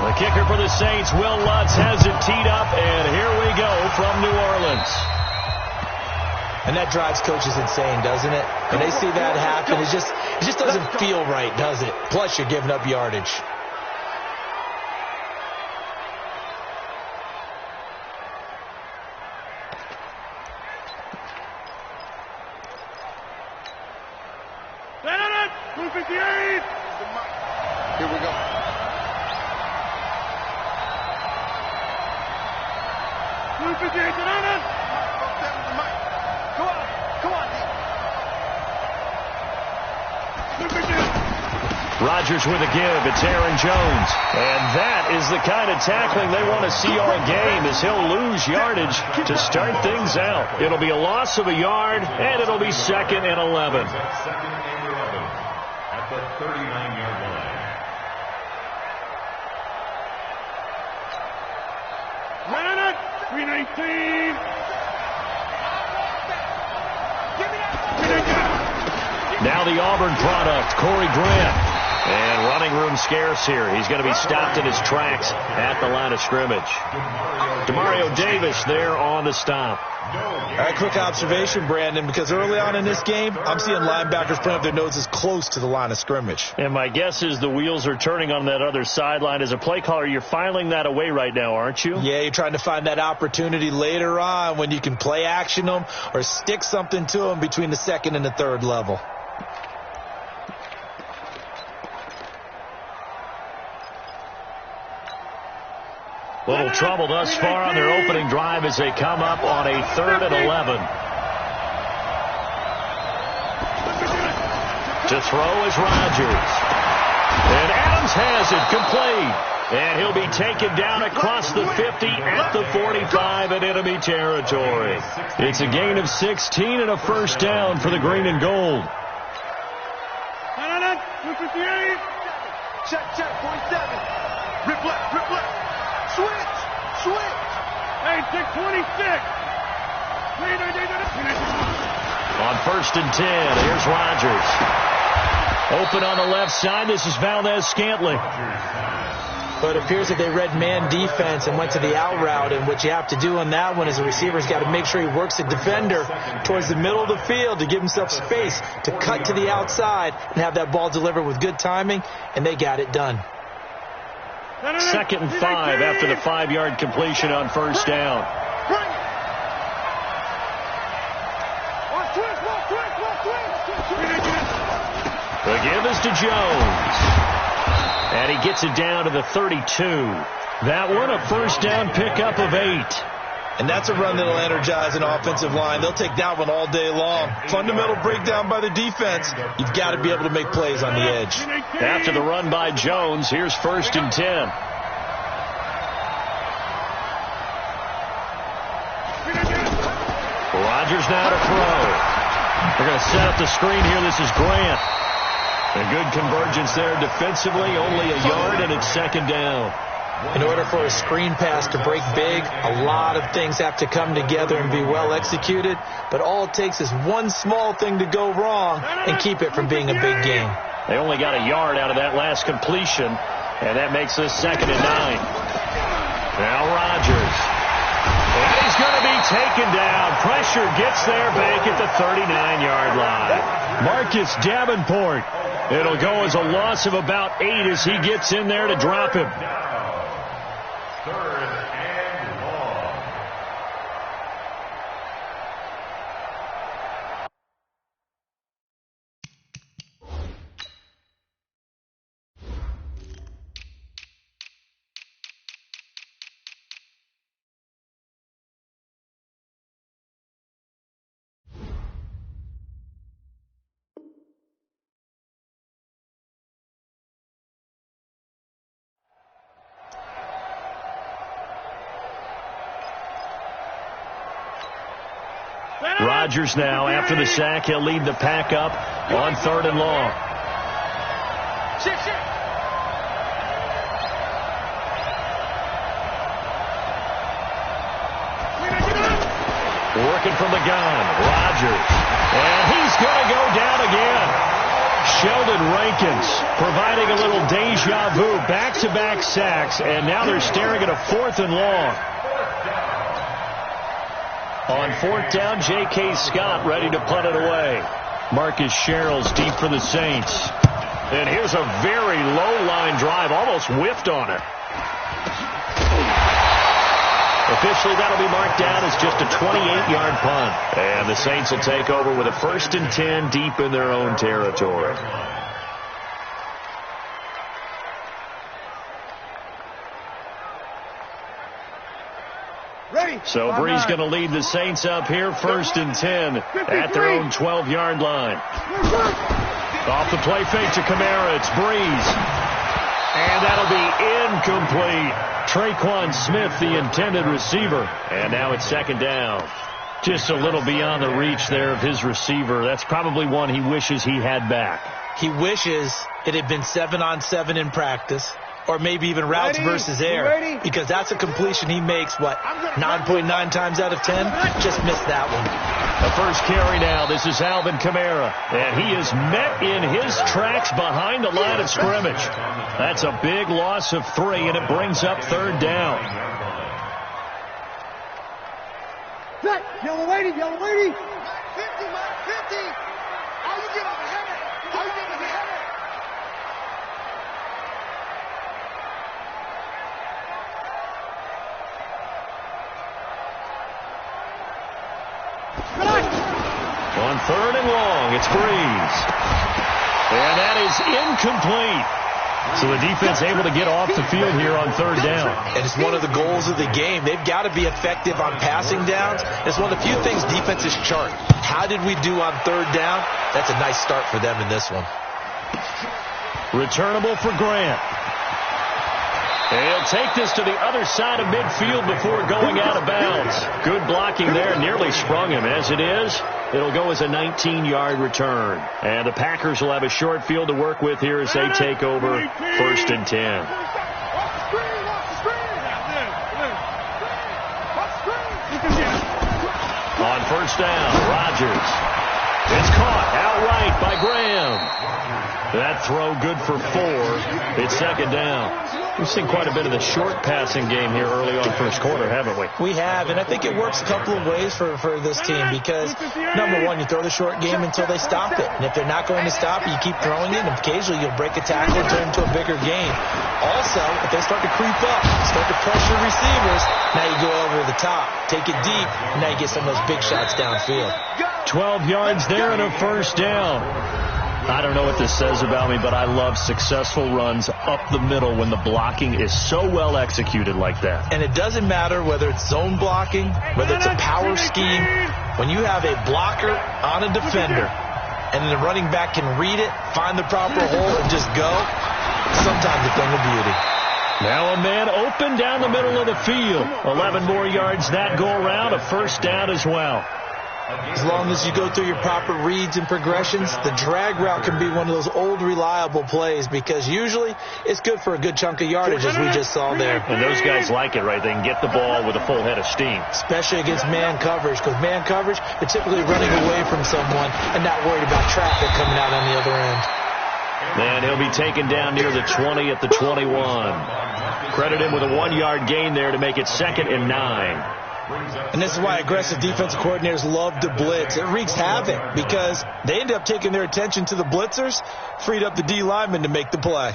The kicker for the Saints, Will Lutz, has it teed up, and here we go from New Orleans. And that drives coaches insane, doesn't it? When they see that happen, it just doesn't feel right, does it? Plus, you're giving up yardage. Here we go. Rodgers with a give. It's Aaron Jones. And that is the kind of tackling they want to see all game, as he'll lose yardage to start things out. It'll be a loss of a yard, and it'll be 2nd and 11. Second and 11 at the 39-yard line. Now the Auburn product, Corey Grant. And running room scarce here. He's going to be stopped in his tracks at the line of scrimmage. Demario Davis there on the stop. All right, quick observation, Brandon, because early on in this game, I'm seeing linebackers putting up their noses close to the line of scrimmage. And my guess is the wheels are turning on that other sideline. As a play caller, you're filing that away right now, aren't you? Yeah, you're trying to find that opportunity later on when you can play action them or stick something to them between the 2nd and the 3rd level. Little trouble thus far on their opening drive as they come up on a 3rd and 11. To throw is Rodgers. And Adams has it complete. And he'll be taken down across the 50 at the 45 in enemy territory. It's a gain of 16 and a first down for the green and gold. Check, 47. Rip left. Switch. Hey, 626. On 1st and 10, here's Rodgers. Open on the left side, this is Valdez-Scantling. But it appears that they read man defense and went to the out route, and what you have to do on that one is a receiver's got to make sure he works the defender towards the middle of the field to give himself space to cut to the outside and have that ball delivered with good timing, and they got it done. 2nd and 5 after the 5-yard completion on 1st down. The give is to Jones. And he gets it down to the 32. That one a first down pickup of 8. And that's a run that'll energize an offensive line. They'll take that one all day long. Fundamental breakdown by the defense. You've got to be able to make plays on the edge. After the run by Jones, here's 1st and 10. Rodgers now to throw. They're going to set up the screen here. This is Grant. A good convergence there defensively. Only a yard, and it's 2nd down. In order for a screen pass to break big, a lot of things have to come together and be well executed. But all it takes is one small thing to go wrong and keep it from being a big game. They only got a yard out of that last completion, and that makes this 2nd and 9. Now Rodgers. And he's going to be taken down. Pressure gets there back at the 39-yard line. Marcus Davenport. It'll go as a loss of about 8 as he gets in there to drop him. 3rd and long. Rodgers now, after the sack, he'll lead the pack up on 3rd and long. Working from the gun, Rodgers. And he's going to go down again. Sheldon Rankins providing a little deja vu, back-to-back sacks, and now they're staring at a 4th and long. On 4th down, J.K. Scott ready to punt it away. Marcus Sherrill's deep for the Saints. And here's a very low-line drive, almost whiffed on it. Officially, that'll be marked down as just a 28-yard punt. And the Saints will take over with a 1st and 10 deep in their own territory. Ready. So Bree's going to lead the Saints up here, 1st and 10 at their own 12-yard line. Off the play fake to Kamara, it's Breeze. And that'll be incomplete. Traquan Smith, the intended receiver. And now it's 2nd down. Just a little beyond the reach there of his receiver. That's probably one he wishes he had back. He wishes it had been 7-on-7 in practice, or maybe even routes versus air, because that's a completion he makes, 9.9 times out of 10? Just missed that one. The first carry now. This is Alvin Kamara, and he is met in his tracks behind the line of scrimmage. That's a big loss of 3, and it brings up 3rd down. Yellow lady, yellow lady. 50, 50. How you get over here? How you get over here? On 3rd and long, it's Breeze. And that is incomplete. So the defense able to get off the field here on 3rd down. And it's one of the goals of the game. They've got to be effective on passing downs. It's one of the few things defenses chart. How did we do on 3rd down? That's a nice start for them in this one. Returnable for Grant. And he'll take this to the other side of midfield before going out of bounds. Good blocking there, nearly sprung him. As it is, it'll go as a 19-yard return. And the Packers will have a short field to work with here as they take over 1st and 10. On 1st down, Rodgers. It's caught outright by Graham. That throw good for 4. It's 2nd down. We've seen quite a bit of the short passing game here early on 1st quarter, haven't we? We have, and I think it works a couple of ways for this team because, number one, you throw the short game until they stop it. And if they're not going to stop it, you keep throwing it, and occasionally you'll break a tackle and turn it into a bigger game. Also, if they start to creep up, start to pressure receivers, now you go over the top, take it deep, and now you get some of those big shots downfield. 12 yards there and a 1st down. I don't know what this says about me, but I love successful runs up the middle when the blocking is so well executed like that. And it doesn't matter whether it's zone blocking, whether it's a power scheme. When you have a blocker on a defender and the running back can read it, find the proper hole, and just go, sometimes a thing of beauty. Now a man open down the middle of the field. 11 more yards that go around, a 1st down as well. As long as you go through your proper reads and progressions, the drag route can be one of those old reliable plays because usually it's good for a good chunk of yardage as we just saw there. And those guys like it, right? They can get the ball with a full head of steam. Especially against man coverage because man coverage, they're typically running away from someone and not worried about traffic coming out on the other end. And he'll be taken down near the 20 at the 21. Credit him with a 1-yard gain there to make it 2nd and 9. And this is why aggressive defensive coordinators love to blitz. It wreaks havoc because they end up taking their attention to the blitzers, freed up the D lineman to make the play.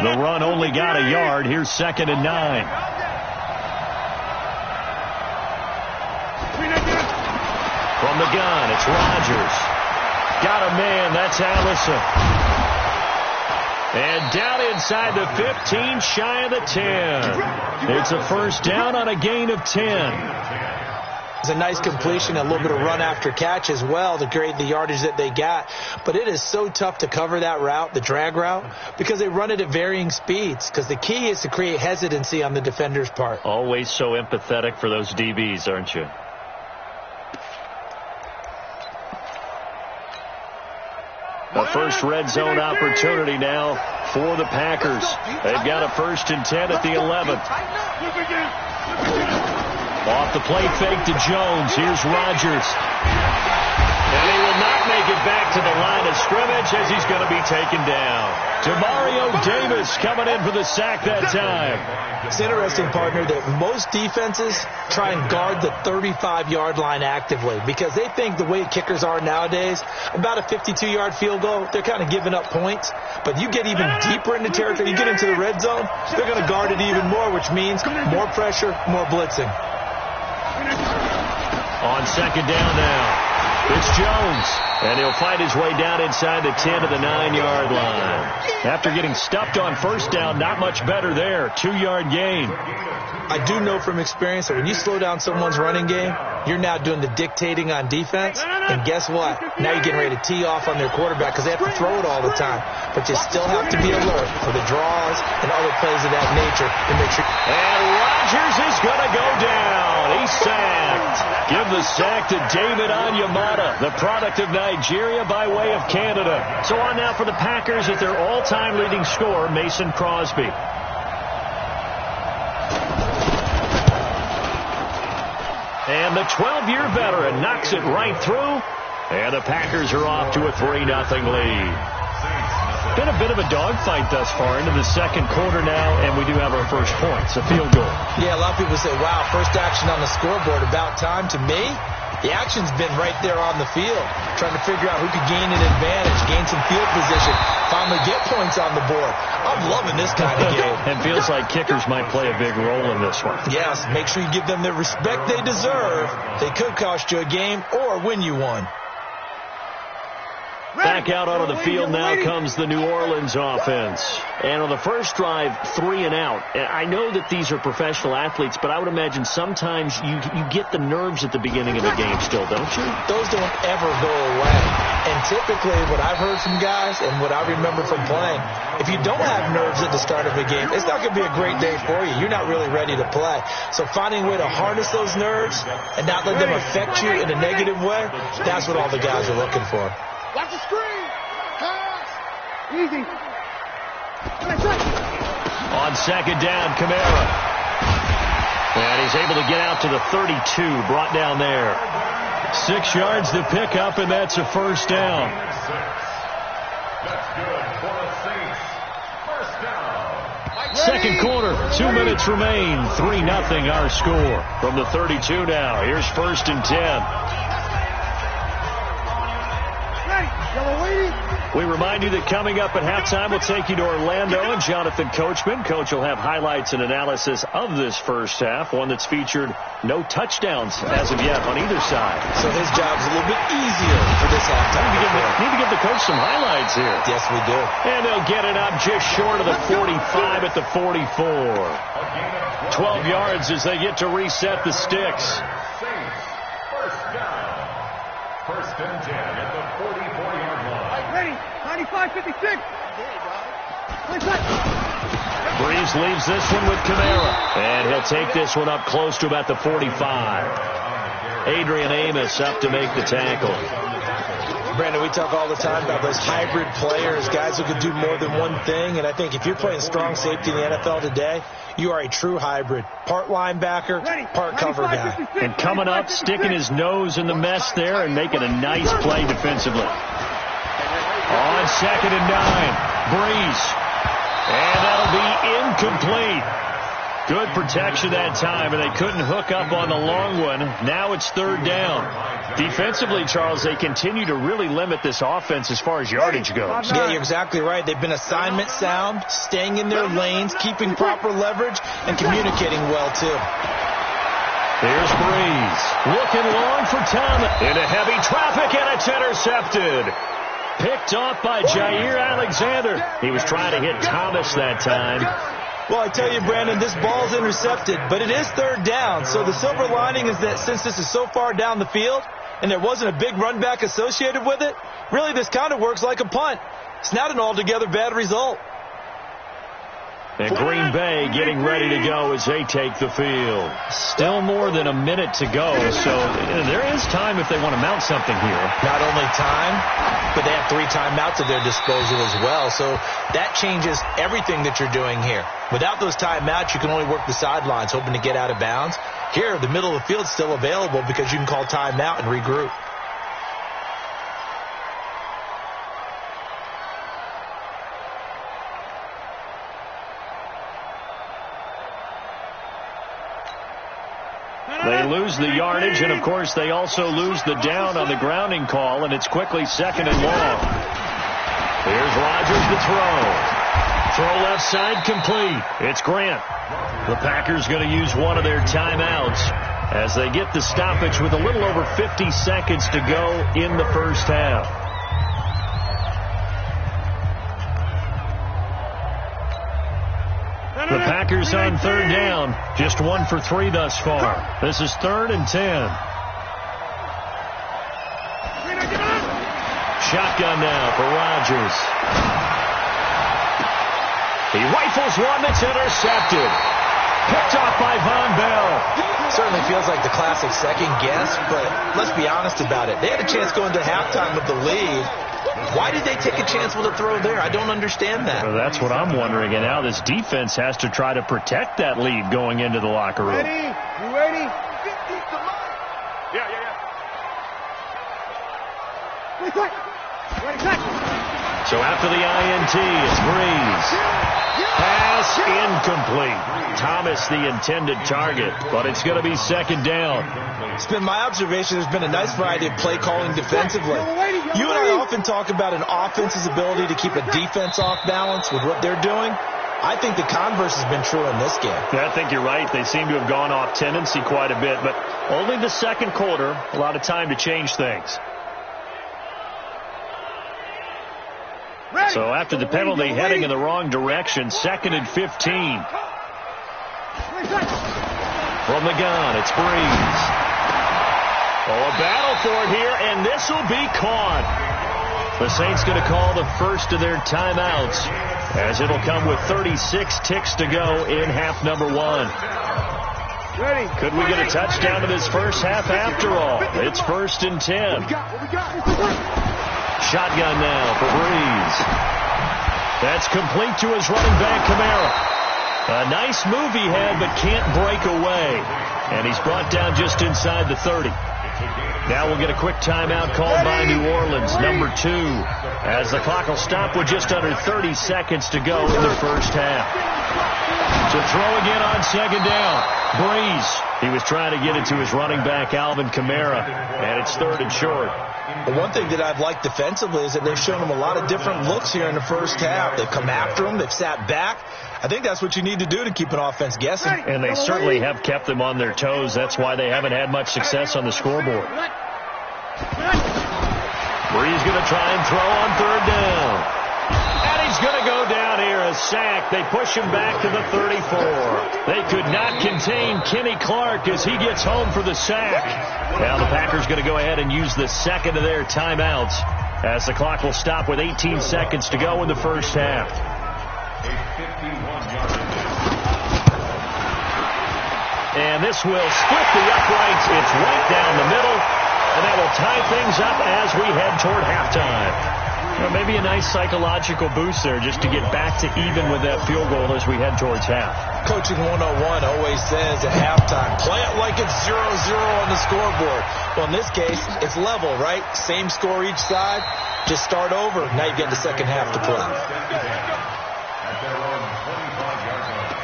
The run only got a yard. Here's 2nd and 9. From the gun, it's Rodgers. Got a man. That's Allison. And down inside the 15, shy of the 10. It's a 1st down on a gain of 10. It's a nice completion, a little bit of run after catch as well to create the yardage that they got. But it is so tough to cover that route, the drag route, because they run it at varying speeds. Because the key is to create hesitancy on the defender's part. Always so empathetic for those DBs, aren't you? A first red zone opportunity now for the Packers. They've got a 1st and 10 at the 11th. Off the play fake to Jones. Here's Rodgers. And he will not make it back to the line of scrimmage as he's going to be taken down. Demario Davis coming in for the sack that time. It's interesting, partner, that most defenses try and guard the 35-yard line actively because they think the way kickers are nowadays, about a 52-yard field goal, they're kind of giving up points. But you get even deeper into territory, you get into the red zone, they're going to guard it even more, which means more pressure, more blitzing. On second down now. It's Jones, and he'll fight his way down inside the 10 to the 9-yard line. After getting stuffed on first down, not much better there. 2-yard gain. I do know from experience that when you slow down someone's running game, you're now doing the dictating on defense. And guess what? Now you're getting ready to tee off on their quarterback because they have to throw it all the time. But you still have to be alert for the draws and other plays of that nature to make sure. And Rodgers is going to go down. He's sacked. Give the sack to David Onyemata, the product of Nigeria by way of Canada. So on now for the Packers at their all-time leading scorer, Mason Crosby. And the 12-year veteran knocks it right through. And the Packers are off to a 3-0 lead. Been a bit of a dogfight thus far into the second quarter now, and we do have our first points, a field goal. Yeah, a lot of people say, wow, first action on the scoreboard, about time. To me, the action's been right there on the field, trying to figure out who could gain an advantage, gain some field position, finally get points on the board. I'm loving this kind of game. And feels like kickers might play a big role in this one. Yes, make sure you give them the respect they deserve. They could cost you a game or win you one. Back out onto the field now comes the New Orleans offense. And on the first drive, 3 and out. And I know that these are professional athletes, but I would imagine sometimes you get the nerves at the beginning of the game still, don't you? Those don't ever go away. And typically what I've heard from guys and what I remember from playing, if you don't have nerves at the start of a game, it's not going to be a great day for you. You're not really ready to play. So finding a way to harness those nerves and not let them affect you in a negative way, that's what all the guys are looking for. Watch the screen. Pass. Easy. On second down, Kamara. And he's able to get out to the 32, brought down there. 6 yards to pick up, and that's a first down. That's good for the Saints. First down. Second quarter, 2 minutes remain. 3-0 our score. From the 32 now, here's first and 10. We remind you that coming up at halftime, we'll take you to Orlando and Jonathan Coachman. Coach will have highlights and analysis of this first half, one that's featured no touchdowns as of yet on either side. So his job's a little bit easier for this halftime. Need to give the coach some highlights here. Yes, we do. And they'll get it up just short of the 45 at the 44. 12 yards as they get to reset the sticks. First down. First and 10 at the 44-yard line. Ready. 95-56. Breeze leaves this one with Kamara. And he'll take this one up close to about the 45. Adrian Amos up to make the tackle. Brandon, we talk all the time about those hybrid players, guys who can do more than one thing. And I think if you're playing strong safety in the NFL today, you are a true hybrid. Part linebacker, part cover guy. And coming up, sticking his nose in the mess there and making a nice play defensively. On second and 9, Breeze. And that'll be incomplete. Good protection that time, and they couldn't hook up on the long one. Now it's third down. Defensively, Charles, they continue to really limit this offense as far as yardage goes. Yeah, you're exactly right. They've been assignment sound, staying in their lanes, keeping proper leverage, and communicating well, too. Here's Breeze. Looking long for Thomas. Into heavy traffic, and it's intercepted. Picked off by Jair Alexander. He was trying to hit Thomas that time. Well, I tell you, Brandon, this ball's intercepted, but it is third down. So the silver lining is that since this is so far down the field and there wasn't a big run back associated with it, really this kind of works like a punt. It's not an altogether bad result. And Green Bay getting ready to go as they take the field. Still more than a minute to go, so there is time if they want to mount something here. Not only time, but they have 3 timeouts at their disposal as well, so that changes everything that you're doing here. Without those timeouts, you can only work the sidelines, hoping to get out of bounds. Here, the middle of the field is still available because you can call timeout and regroup. They lose the yardage, and, of course, they also lose the down on the grounding call, and it's quickly 2nd and long. Here's Rodgers to throw. Throw left side complete. It's Grant. The Packers going to use one of their timeouts as they get the stoppage with a little over 50 seconds to go in the first half. The Packers on 3rd down. Just 1 for 3 thus far. This is 3rd and 10. Shotgun now for Rodgers. He rifles one that's intercepted. Picked off by Von Bell. Certainly feels like the classic second guess, but let's be honest about it. They had a chance going to halftime with the lead. Why did they take a chance with a throw there? I don't understand that. Well, that's what I'm wondering. And now this defense has to try to protect that lead going into the locker room. Ready? You ready? Yeah. So after the INT, it's Breeze. Pass incomplete. Thomas the intended target, but it's going to be 2nd down. It's been my observation there's been a nice variety of play calling defensively. You and I often talk about an offense's ability to keep a defense off balance with what they're doing. I think the converse has been true in this game. Yeah, I think you're right. They seem to have gone off tendency quite a bit, but only the 2nd quarter, a lot of time to change things. So after the penalty, heading in the wrong direction, 2nd and 15. From the gun, it's Breeze. Oh, a battle for it here, and this will be caught. The Saints going to call the first of their timeouts, as it'll come with 36 ticks to go in half number 1. Could we get a touchdown to this first half after all? It's 1st and 10. Shotgun now for Breeze. That's complete to his running back, Kamara. A nice move he had, but can't break away. And he's brought down just inside the 30. Now we'll get a quick timeout called by New Orleans, number 2, as the clock will stop with just under 30 seconds to go in the first half. To throw again on 2nd down. Breeze. He was trying to get it to his running back, Alvin Kamara, and it's 3rd and short. Well, one thing that I've liked defensively is that they've shown him a lot of different looks here in the first half. They've come after him. They've sat back. I think that's what you need to do to keep an offense guessing. And they certainly have kept them on their toes. That's why they haven't had much success on the scoreboard. Breeze going to try and throw on 3rd down. And he's going to go down here, a sack. They push him back to the 34. They could not contain Kenny Clark as he gets home for the sack. Now the Packers going to go ahead and use the 2nd of their timeouts as the clock will stop with 18 seconds to go in the first half. And this will split the uprights. It's right down the middle. And that will tie things up as we head toward halftime. Well, maybe a nice psychological boost there just to get back to even with that field goal as we head towards half. Coaching 101 always says at halftime, play it like it's 0-0 on the scoreboard. Well, in this case, it's level, right? Same score each side. Just start over. Now you get the second half to play. At their own 25-yard line.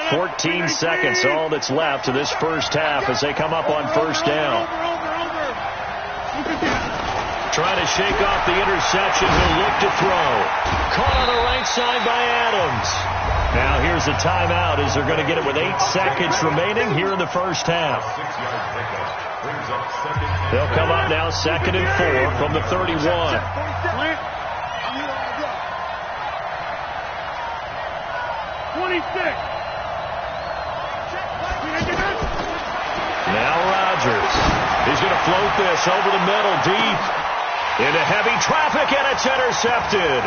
14 seconds, all that's left to this first half as they come up on 1st down. Trying to shake off the interception. He'll look to throw. Caught on the right side by Adams. Now here's a timeout as they're going to get it with 8 seconds remaining here in the first half. They'll come up now 2nd and 4 from the 31. 26. He's going to float this over the middle, deep. Into heavy traffic, and it's intercepted.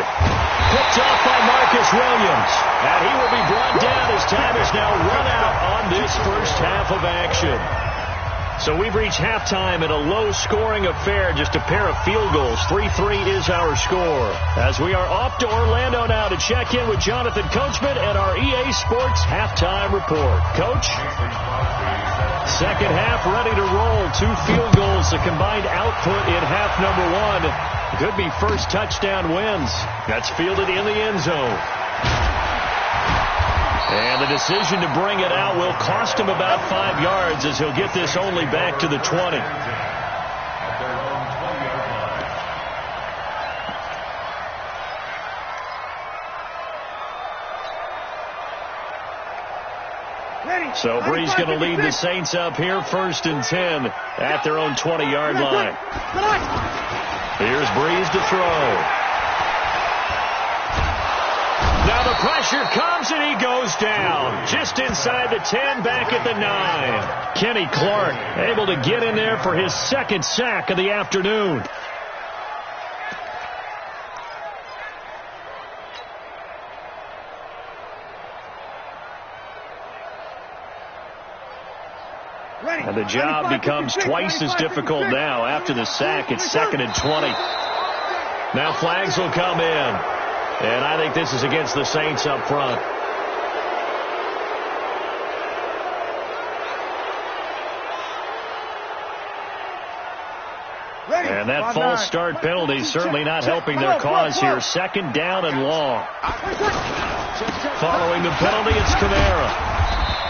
Picked off by Marcus Williams. And he will be brought down as time is now run out on this first half of action. So we've reached halftime in a low-scoring affair, just a pair of field goals. 3-3 is our score. As we are off to Orlando now to check in with Jonathan Coachman and our EA Sports halftime report. Coach? Second half ready to roll. 2 field goals, the combined output in half number 1. Could be first touchdown wins. That's fielded in the end zone. And the decision to bring it out will cost him about 5 yards as he'll get this only back to the 20. So Bree's going to lead the Saints up here, 1st and 10 at their own 20-yard line. Here's Breeze to throw. Now the pressure comes and he goes down. Just inside the 10, back at the 9. Kenny Clark able to get in there for his 2nd sack of the afternoon. And the job becomes twice as difficult now after the sack. It's 2nd and 20. Now flags will come in. And I think this is against the Saints up front. And that false start penalty certainly not helping their cause here. 2nd down and long. Following the penalty, it's Kamara.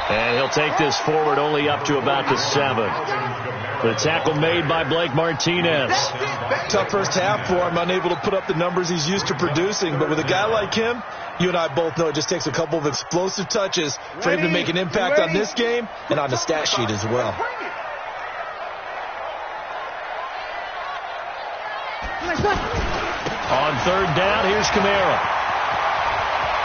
And he'll take this forward only up to about the 7. The tackle made by Blake Martinez. Tough first half for him, unable to put up the numbers he's used to producing. But with a guy like him, you and I both know it just takes a couple of explosive touches for him to make an impact on this game and on the stat sheet as well. On 3rd down, here's Kamara.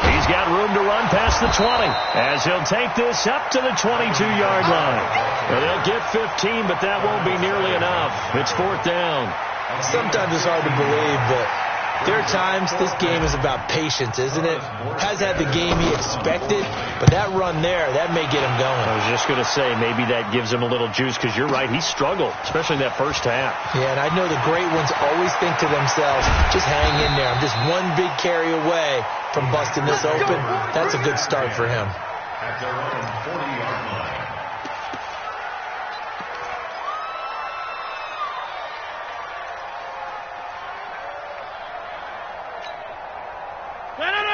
He's got room to run past the 20 as he'll take this up to the 22-yard line. Well, they'll get 15, but that won't be nearly enough. It's 4th down. Sometimes it's hard to believe, but there are times this game is about patience, isn't it? Has had the game he expected, but that run there, that may get him going. I was just going to say, maybe that gives him a little juice because you're right, he struggled, especially in that first half. Yeah, and I know the great ones always think to themselves, just hang in there. I'm just one big carry away from busting this open. That's a good start for him. At their own 40-yard line.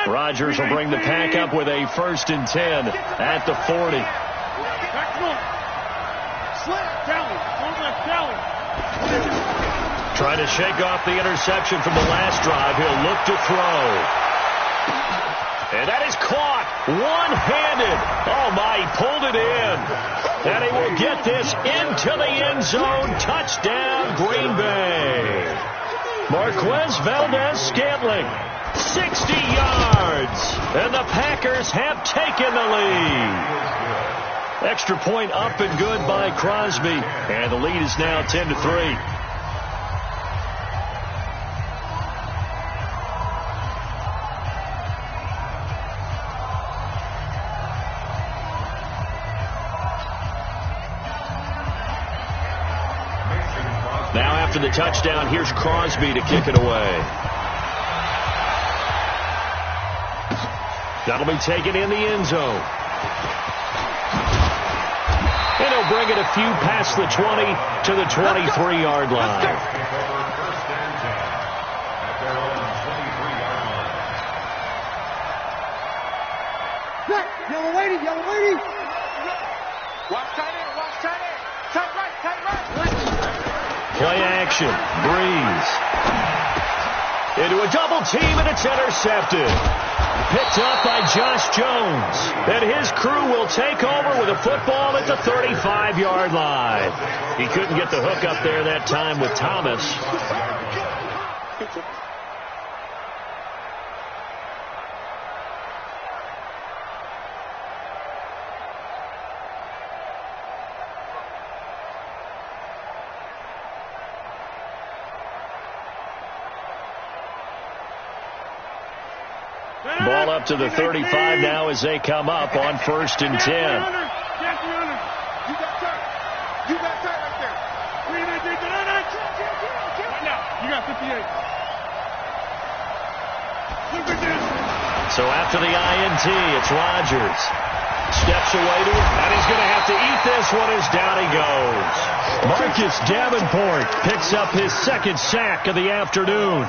Rodgers will bring the pack up with a 1st and 10 at the 40. Trying to shake off the interception from the last drive. He'll look to throw. And that is caught one-handed. Oh, my, he pulled it in. And he will get this into the end zone. Touchdown, Green Bay. Marquez Valdez-Scantling. 60 yards, and the Packers have taken the lead. Extra point up and good by Crosby, and the lead is now 10-3. Now after the touchdown, here's Crosby to kick it away. That'll be taken in the end zone. And he'll bring it a few past the 20 to the 23-yard line. Yellow lady, yellow lady. Watch tight end, watch tight end. Tight right, tight right. Play action. Breeze. Into a double team, and it's intercepted. Picked up by Josh Jones. And his crew will take over with a football at the 35-yard line. He couldn't get the hook up there that time with Thomas. Ball up to the 35 now as they come up on 1st and 10. You got tight. You got tight right there. Right now, you got 58. Look at this. So after the INT, it's Rodgers. Steps away to him, and he's going to have to eat this one as down he goes. Marcus Davenport picks up his 2nd sack of the afternoon.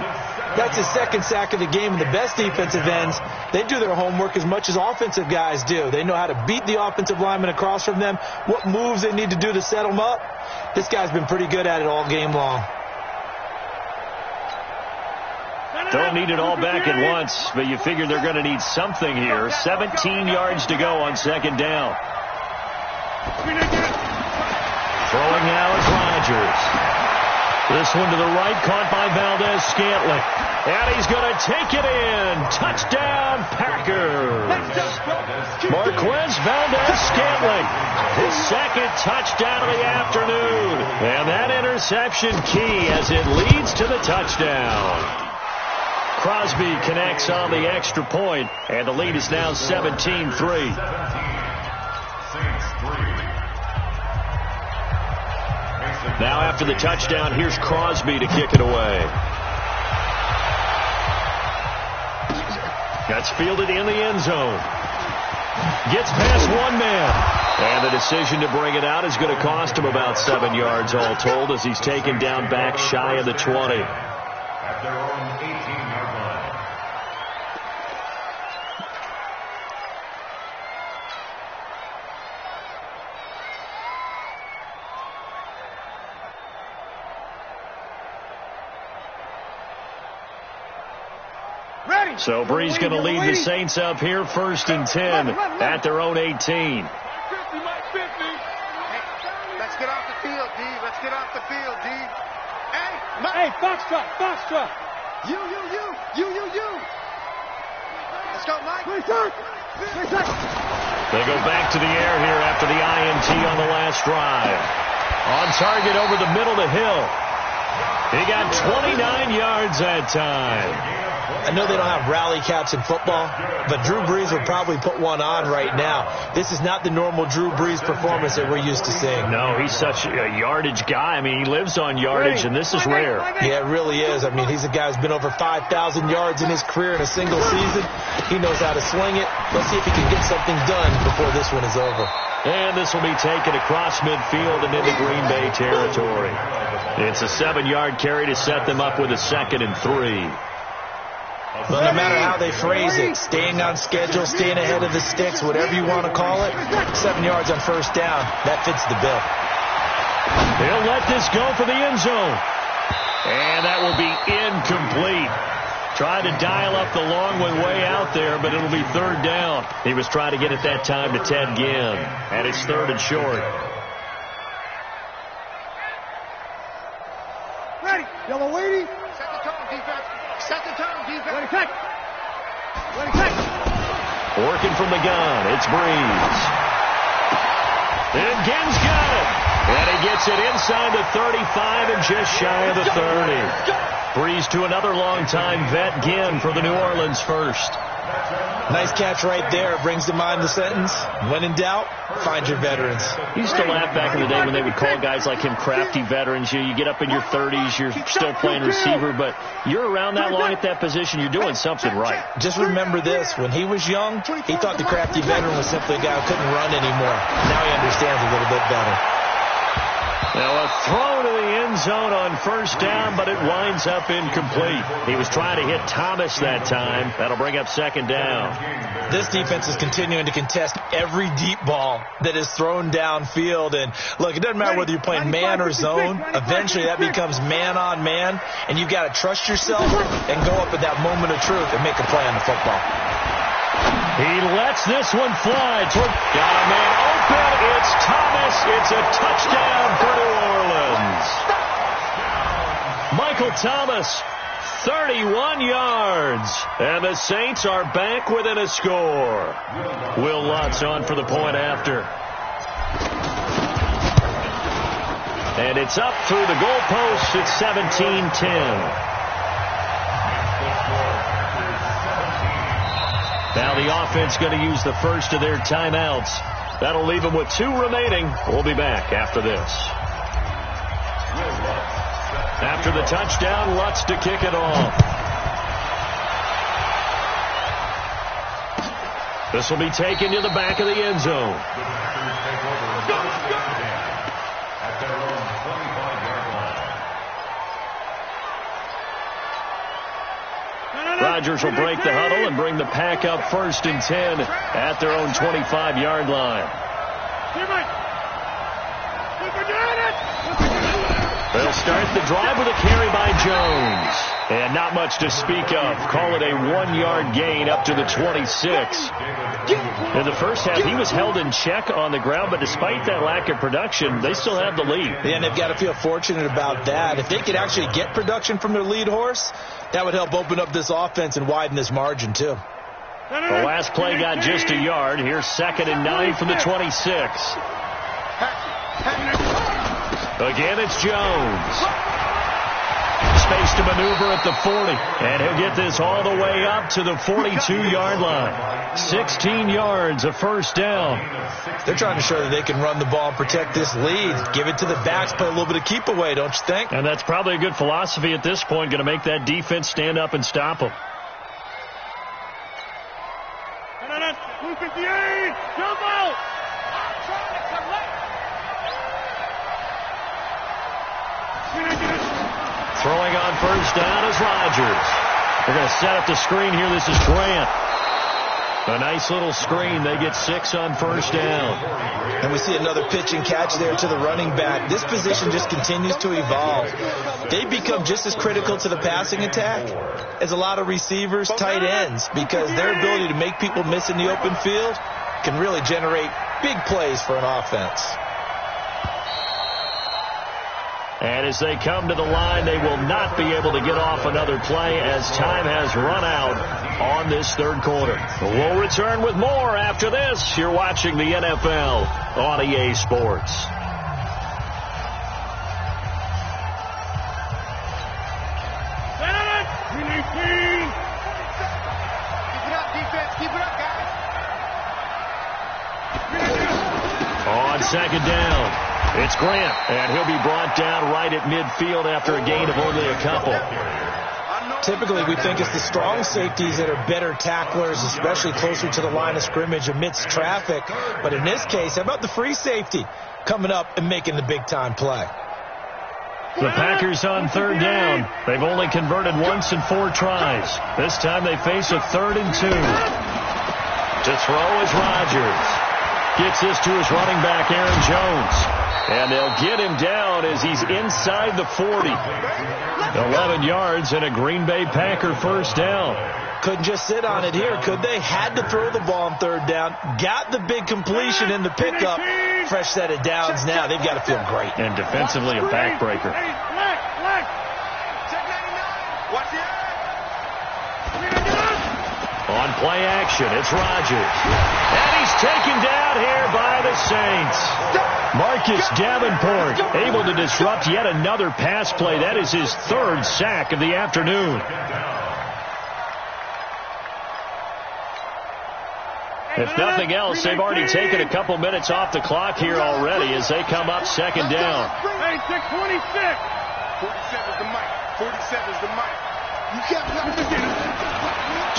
That's his 2nd sack of the game, and the best defensive ends, they do their homework as much as offensive guys do. They know how to beat the offensive lineman across from them, what moves they need to do to set them up. This guy's been pretty good at it all game long. Don't need it all back at once, but you figure they're going to need something here. 17 yards to go on 2nd down. Throwing now is Rodgers. This one to the right, caught by Valdez-Scantling. And he's going to take it in. Touchdown, Packers. Marquez Valdez-Scantling. His 2nd touchdown of the afternoon. And that interception key as it leads to the touchdown. Crosby connects on the extra point, and the lead is now 17-3. Now after the touchdown, here's Crosby to kick it away. That's fielded in the end zone. Gets past one man. And the decision to bring it out is going to cost him about 7 yards all told as he's taken down back shy of the 20. At their own 18-yard line. Ready. So Bree's going to lead the Saints up here 1st and 10 at their own 18. Mike 50, Mike 50. Let's get off the field, D. Let's get off the field, D. Hey, Mike. Hey, Foxtrot, Foxtrot. You. Let's go, Mike. 3 seconds. 3 seconds. They go back to the air here after the INT on the last drive. On target over the middle to Hill. He got 29 yards that time. I know they don't have rally caps in football, but Drew Brees would probably put one on right now. This is not the normal Drew Brees performance that we're used to seeing. No, he's such a yardage guy. I mean, he lives on yardage, and this is rare. Yeah, it really is. I mean, he's a guy who's been over 5,000 yards in his career in a single season. He knows how to swing it. Let's see if he can get something done before this one is over. And this will be taken across midfield and into Green Bay territory. It's a 7-yard carry to set them up with a 2nd and 3. Well, no matter how they phrase it, staying on schedule, staying ahead of the sticks, whatever you want to call it, 7 yards on 1st down, that fits the bill. He'll let this go for the end zone. And that will be incomplete. Tried to dial up the long one way out there, but it'll be 3rd down. He was trying to get it that time to Ted Ginn. And it's 3rd and short. Ready. Yellow lady. Set the tone, defense. Set the tone, defense. Ready, take. Ready, take. Working from the gun, it's Brees. And Ginn's got it. And he gets it inside the 35 and just shy of the 30. Brees to another long-time vet, Ginn, for the New Orleans first. Nice catch right there. Brings to mind the sentence, when in doubt, find your veterans. You used to laugh back in the day when they would call guys like him crafty veterans. You get up in your 30s, you're still playing receiver, but you're around that long at that position, you're doing something right. Just remember this. When he was young, he thought the crafty veteran was simply a guy who couldn't run anymore. Now he understands a little bit better. Now a throw to the end zone on 1st down, but it winds up incomplete. He was trying to hit Thomas that time. That'll bring up 2nd down. This defense is continuing to contest every deep ball that is thrown downfield. And look, it doesn't matter whether you're playing man or zone. Eventually that becomes man on man, and you've got to trust yourself and go up at that moment of truth and make a play on the football. He lets this one fly. Got a man open. It's Thomas. It's a touchdown for New Orleans. Michael Thomas, 31 yards. And the Saints are back within a score. Will Lutz on for the point after. And it's up through the goalposts. It's 17-10. Now the offense going to use the first of their timeouts. That'll leave them with 2 remaining. We'll be back after this. After the touchdown, Lutz to kick it off. This will be taken to the back of the end zone. Rodgers will break the huddle and bring the pack up 1st and 10 at their own 25-yard line. They'll start the drive with a carry by Jones. And not much to speak of. Call it a 1-yard gain up to the 26. In the first half, he was held in check on the ground, but despite that lack of production, they still have the lead. Yeah, and they've got to feel fortunate about that. If they could actually get production from their lead horse, that would help open up this offense and widen this margin, too. The last play got just a yard. Here's 2nd and 9 from the 26. Again, it's Jones. Space to maneuver at the 40. And he'll get this all the way up to the 42-yard line. 16 yards, a first down. They're trying to show that they can run the ball and protect this lead. Give it to the backs, play a little bit of keep away, don't you think? And that's probably a good philosophy at this point, going to make that defense stand up and stop them. Throwing on first down is Rodgers. They're going to set up the screen here. This is Grant. A nice little screen. They get 6 on first down. And we see another pitch and catch there to the running back. This position just continues to evolve. They become just as critical to the passing attack as a lot of receivers, tight ends, because their ability to make people miss in the open field can really generate big plays for an offense. And as they come to the line, they will not be able to get off another play as time has run out on this 3rd quarter. We'll return with more after this. You're watching the NFL on EA Sports. On 2nd down. It's Grant, and he'll be brought down right at midfield after a gain of only a couple. Typically, we think it's the strong safeties that are better tacklers, especially closer to the line of scrimmage amidst traffic. But in this case, how about the free safety coming up and making the big-time play? The Packers on 3rd down. They've only converted once in 4 tries. This time they face a 3rd and 2. To throw is Rodgers. Gets this to his running back, Aaron Jones. And they'll get him down as he's inside the 40. 11 yards and a Green Bay Packer first down. Couldn't just sit on it here, could they? Had to throw the ball on 3rd down. Got the big completion in the pickup. Fresh set of downs now. They've got to feel great. And defensively a backbreaker. On play action, it's Rodgers. And he's taken down here by the Saints. Marcus Davenport able to disrupt yet another pass play. That is his 3rd sack of the afternoon. If nothing else, they've already taken a couple minutes off the clock here already as they come up 2nd down. Hey, 6:26. 47's the mic. 47's the mic. You can't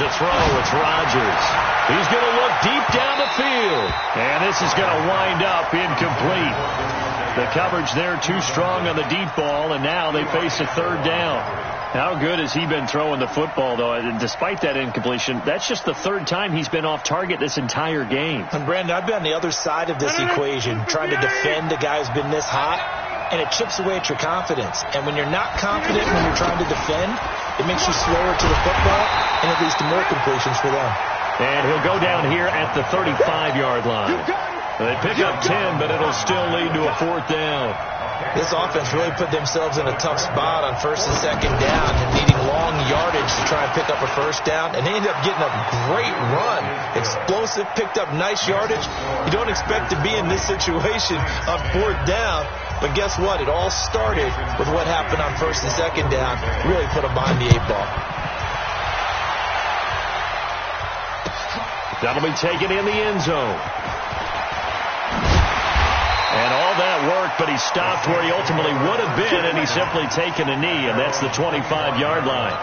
To throw, it's Rodgers. He's going to look deep down the field. And this is going to wind up incomplete. The coverage there too strong on the deep ball, and now they face a 3rd down. How good has he been throwing the football, though? And despite that incompletion, that's just the 3rd time he's been off target this entire game. And, Brandon, I've been on the other side of this equation, trying to defend a guy who's been this hot, and it chips away at your confidence. And when you're not confident when you're trying to defend, it makes you slower to the football, and it leads to more completions for them. And he'll go down here at the 35-yard line. They pick up 10, but it'll still lead to a 4th down. This offense really put themselves in a tough spot on 1st and 2nd down and needing long yardage to try and pick up a 1st down. And they ended up getting a great run. Explosive, picked up nice yardage. You don't expect to be in this situation on 4th down. But guess what? It all started with what happened on 1st and 2nd down. Really put them behind the 8 ball. That'll be taken in the end zone. And all that work, but he stopped where he ultimately would have been, and he's simply taken a knee, and that's the 25-yard line.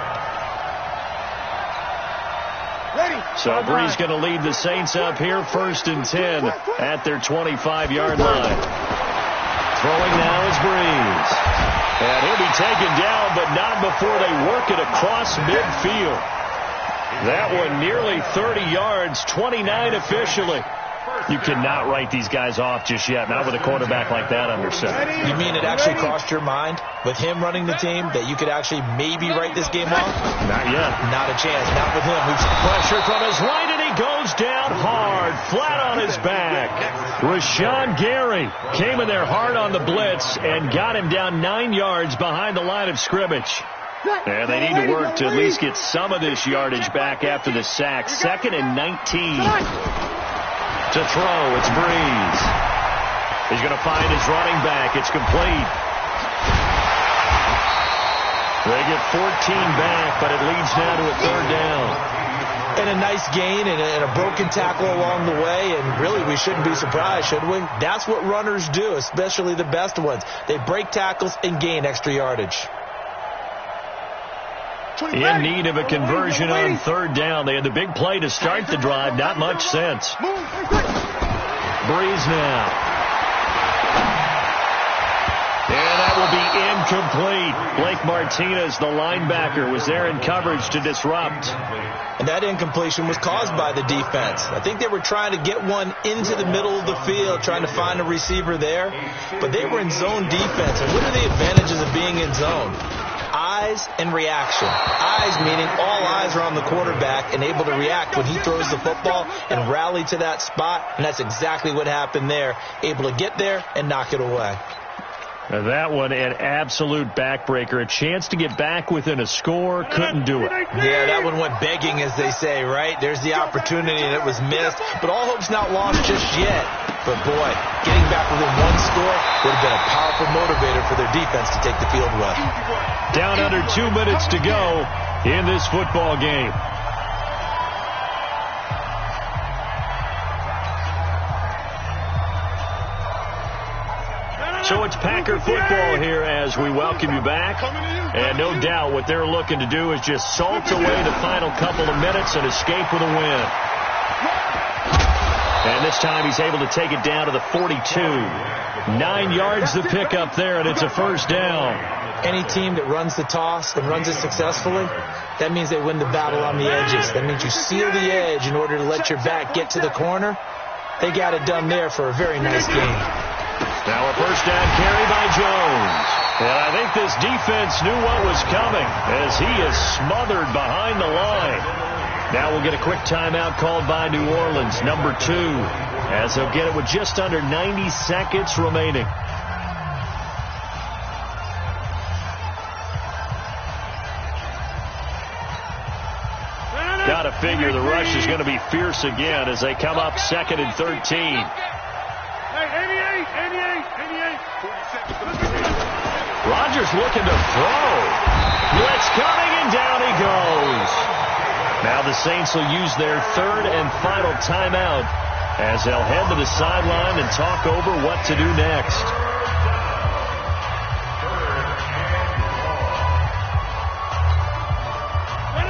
So Brees going to lead the Saints up here, 1st and 10 at their 25-yard line. Throwing now is Brees. And he'll be taken down, but not before they work it across midfield. That one nearly 30 yards, 29 officially. You cannot write these guys off just yet, not with a quarterback like that under center. You mean it actually crossed your mind with him running the team that you could actually maybe write this game off? Not yet. Not a chance. Not with him. Pressure from his right, and he goes down hard, flat on his back. Rashawn Gary came in there hard on the blitz and got him down 9 yards behind the line of scrimmage. And they need to work to at least get some of this yardage back after the sack. 2nd and 19. To throw, it's Brees. He's going to find his running back. It's complete. They get 14 back, but it leads now to a 3rd down. And a nice gain and a broken tackle along the way, and really we shouldn't be surprised, should we? That's what runners do, especially the best ones. They break tackles and gain extra yardage. In need of a conversion on 3rd down. They had the big play to start the drive. Not much sense. Brees now. And that will be incomplete. Blake Martinez, the linebacker, was there in coverage to disrupt. And that incompletion was caused by the defense. I think they were trying to get one into the middle of the field, trying to find a receiver there. But they were in zone defense. And what are the advantages of being in zone? Eyes and reaction. Eyes meaning all eyes are on the quarterback and able to react when he throws the football and rally to that spot. And that's exactly what happened there. Able to get there and knock it away. Now that one, an absolute backbreaker. A chance to get back within a score. Couldn't do it. Yeah, that one went begging, as they say, right? There's the opportunity, and it was missed. But all hope's not lost just yet. But, boy, getting back within one score would have been a powerful motivator for their defense to take the field well. Down under 2 minutes to go in this football game. So it's Packer football here as we welcome you back. And no doubt what they're looking to do is just salt away the final couple of minutes and escape with a win. And this time he's able to take it down to the 42. 9 yards to pick up there, and it's a 1st down. Any team that runs the toss and runs it successfully, that means they win the battle on the edges. That means you seal the edge in order to let your back get to the corner. They got it done there for a very nice game. Now a 1st down carry by Jones. And I think this defense knew what was coming as he is smothered behind the line. Now we'll get a quick timeout called by New Orleans, number 2, as they'll get it with just under 90 seconds remaining. Got to figure the rush is going to be fierce again as they come up 2nd and 13. Rodgers looking to throw. Blitz coming, and down he goes. Now the Saints will use their 3rd and final timeout as they'll head to the sideline and talk over what to do next.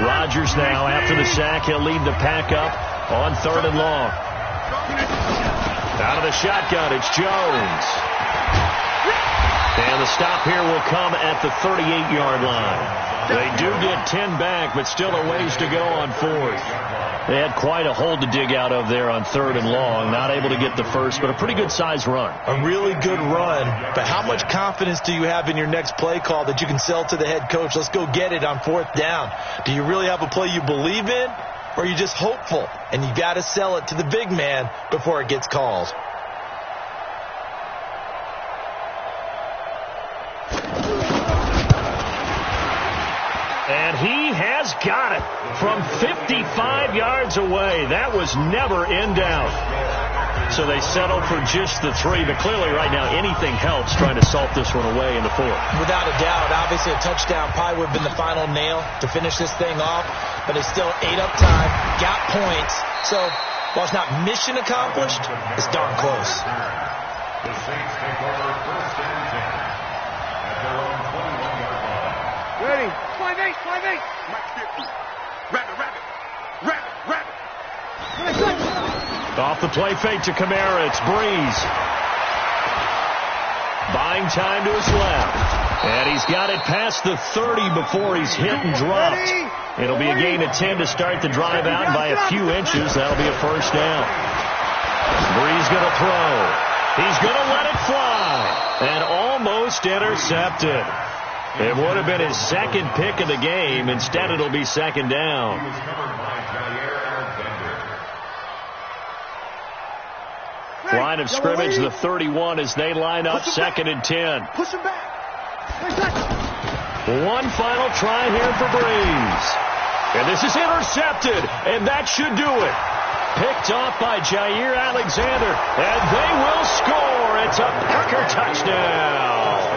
Rodgers now, after the sack, he'll lead the pack up on 3rd and long. Out of the shotgun, it's Jones. And the stop here will come at the 38-yard line. They do get 10 back, but still a ways to go on 4th. They had quite a hole to dig out of there on 3rd and long. Not able to get the first, but a pretty good-sized run. A really good run. But how much confidence do you have in your next play call that you can sell to the head coach? Let's go get it on 4th down. Do you really have a play you believe in, or are you just hopeful? And you got to sell it to the big man before it gets called. And he has got it from 55 yards away. That was never in doubt. So they settle for just the 3. But clearly right now anything helps trying to salt this one away in the 4th. Without a doubt. Obviously a touchdown probably would have been the final nail to finish this thing off. But they still ate up time, got points. So While it's not mission accomplished, it's darn close. The Saints take over 1st and 10 at their own 21-yard line. Ready. 5-8. Mike 50. Rabbit. Off the play fake to Kamara. It's Breeze. Buying time to his left. And he's got it past the 30 before he's hit and dropped. It'll be a gain of 10 to start the drive out, and by a few inches, that'll be a first down. Breeze going to throw. He's going to let it fly. And almost intercepted. It would have been his second pick of the game. Instead, it'll be second down. He was covered by Jair Alexander. Line of scrimmage, the 31 as they line up, 2nd and 10. Push him back. One final try here for Breeze. And this is intercepted, and that should do it. Picked off by Jair Alexander, and they will score. It's a Packer touchdown.